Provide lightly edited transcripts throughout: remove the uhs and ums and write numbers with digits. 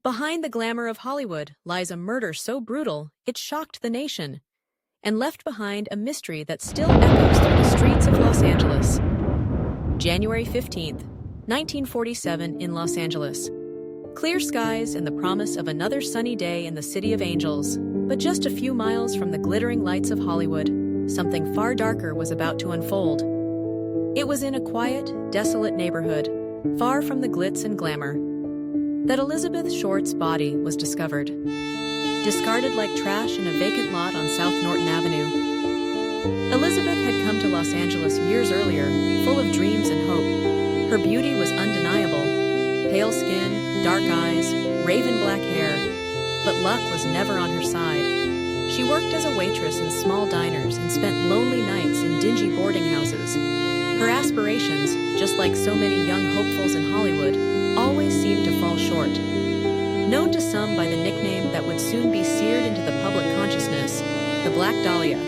Behind the glamour of Hollywood lies a murder so brutal it shocked the nation, and left behind a mystery that still echoes through the streets of Los Angeles. January 15th, 1947 in Los Angeles. Clear skies and the promise of another sunny day in the City of Angels, but just a few miles from the glittering lights of Hollywood, something far darker was about to unfold. It was in a quiet, desolate neighborhood, far from the glitz and glamour, that Elizabeth Short's body was discovered, discarded like trash in a vacant lot on South Norton Avenue. Elizabeth had come to Los Angeles years earlier, full of dreams and hope. Her beauty was undeniable: pale skin, dark eyes, raven black hair, but luck was never on her side. She worked as a waitress in small diners and spent lonely nights in dingy boarding houses. Her aspirations, just like so many young hopefuls in Hollywood, always seemed to fall short. Known to some by the nickname that would soon be seared into the public consciousness, the Black Dahlia,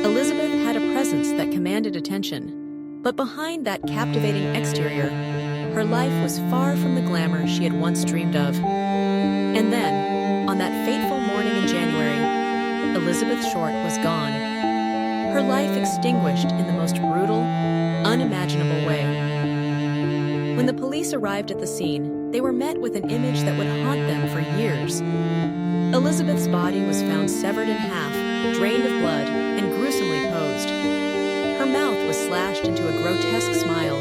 Elizabeth had a presence that commanded attention. But behind that captivating exterior, her life was far from the glamour she had once dreamed of. And then, on that fateful morning in January, Elizabeth Short was gone. Her life extinguished in the most brutal, unimaginable way. When the police arrived at the scene, they were met with an image that would haunt them for years. Elizabeth's body was found severed in half, drained of blood, and gruesomely posed. Her mouth was slashed into a grotesque smile,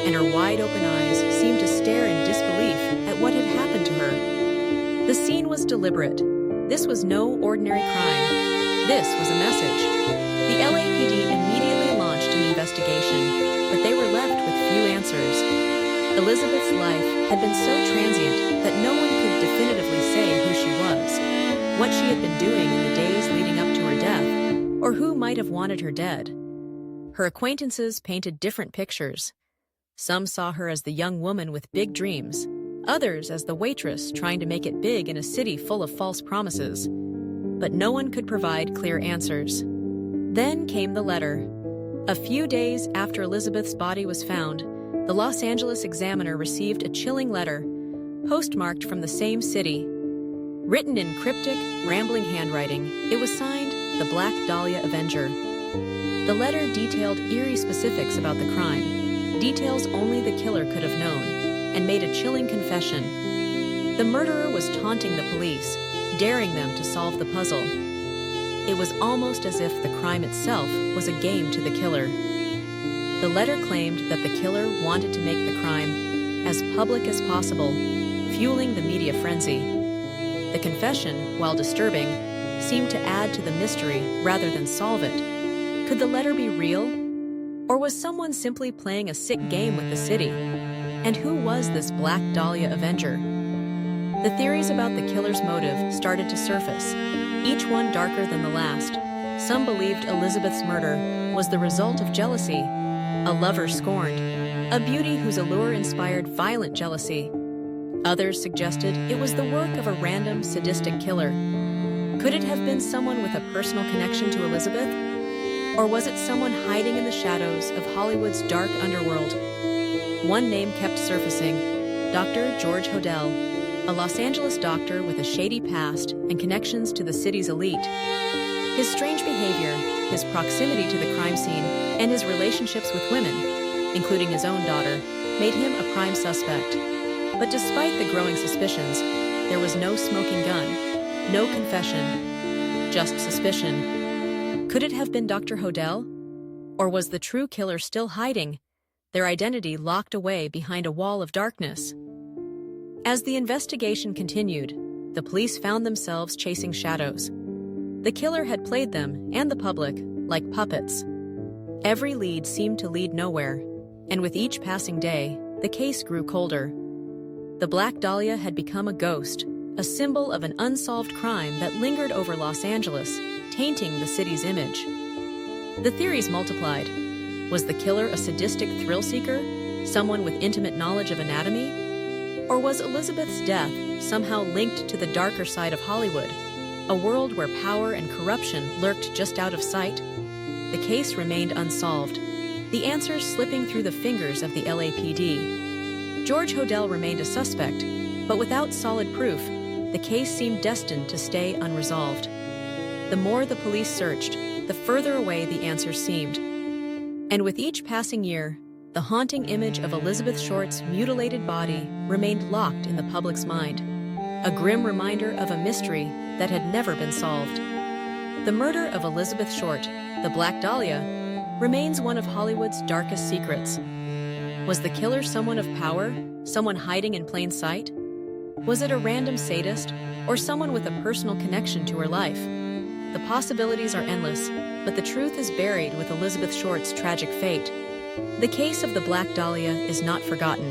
and her wide-open eyes seemed to stare in disbelief at what had happened to her. The scene was deliberate. This was no ordinary crime. This was a message. The LAPD immediately launched an investigation, but they were left with few answers. Elizabeth's life had been so transient that no one could definitively say who she was, what she had been doing in the days leading up to her death, or who might have wanted her dead. Her acquaintances painted different pictures. Some saw her as the young woman with big dreams, others as the waitress trying to make it big in a city full of false promises. But no one could provide clear answers. Then came the letter. A few days after Elizabeth's body was found, the Los Angeles Examiner received a chilling letter, postmarked from the same city. Written in cryptic, rambling handwriting, it was signed the Black Dahlia Avenger. The letter detailed eerie specifics about the crime, details only the killer could have known, and made a chilling confession. The murderer was taunting the police, daring them to solve the puzzle. It was almost as if the crime itself was a game to the killer. The letter claimed that the killer wanted to make the crime as public as possible, fueling the media frenzy. The confession, while disturbing, seemed to add to the mystery rather than solve it. Could the letter be real? Or was someone simply playing a sick game with the city? And who was this Black Dahlia Avenger? The theories about the killer's motive started to surface, each one darker than the last. Some believed Elizabeth's murder was the result of jealousy, a lover scorned, a beauty whose allure inspired violent jealousy. Others suggested it was the work of a random, sadistic killer. Could it have been someone with a personal connection to Elizabeth? Or was it someone hiding in the shadows of Hollywood's dark underworld? One name kept surfacing: Dr. George Hodel, a Los Angeles doctor with a shady past and connections to the city's elite. His strange behavior, his proximity to the crime scene, and his relationships with women, including his own daughter, made him a prime suspect. But despite the growing suspicions, there was no smoking gun, no confession, just suspicion. Could it have been Dr. Hodel? Or was the true killer still hiding, their identity locked away behind a wall of darkness? As the investigation continued, the police found themselves chasing shadows. The killer had played them, and the public, like puppets. Every lead seemed to lead nowhere, and with each passing day, the case grew colder. The Black Dahlia had become a ghost, a symbol of an unsolved crime that lingered over Los Angeles, tainting the city's image. The theories multiplied. Was the killer a sadistic thrill-seeker, someone with intimate knowledge of anatomy? Or was Elizabeth's death somehow linked to the darker side of Hollywood, a world where power and corruption lurked just out of sight? The case remained unsolved, the answers slipping through the fingers of the LAPD. George Hodel remained a suspect, But without solid proof, the case seemed destined to stay unresolved. The more the police searched, the further away the answers seemed. And with each passing year, the haunting image of Elizabeth Short's mutilated body remained locked in the public's mind, a grim reminder of a mystery that had never been solved. The murder of Elizabeth Short, the Black Dahlia, remains one of Hollywood's darkest secrets. Was the killer someone of power, someone hiding in plain sight? Was it a random sadist, or someone with a personal connection to her life? The possibilities are endless, but the truth is buried with Elizabeth Short's tragic fate. The case of the Black Dahlia is not forgotten.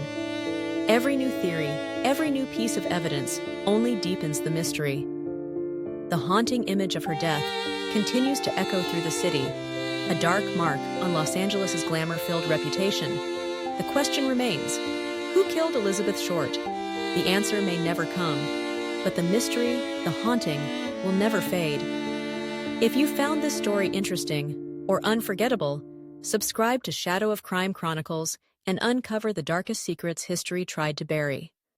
Every new theory, every new piece of evidence only deepens the mystery. The haunting image of her death continues to echo through the city, a dark mark on Los Angeles' glamour-filled reputation. The question remains, who killed Elizabeth Short? The answer may never come, but the mystery, the haunting, will never fade. If you found this story interesting or unforgettable, subscribe to Shadow of Crime Chronicles and uncover the darkest secrets history tried to bury.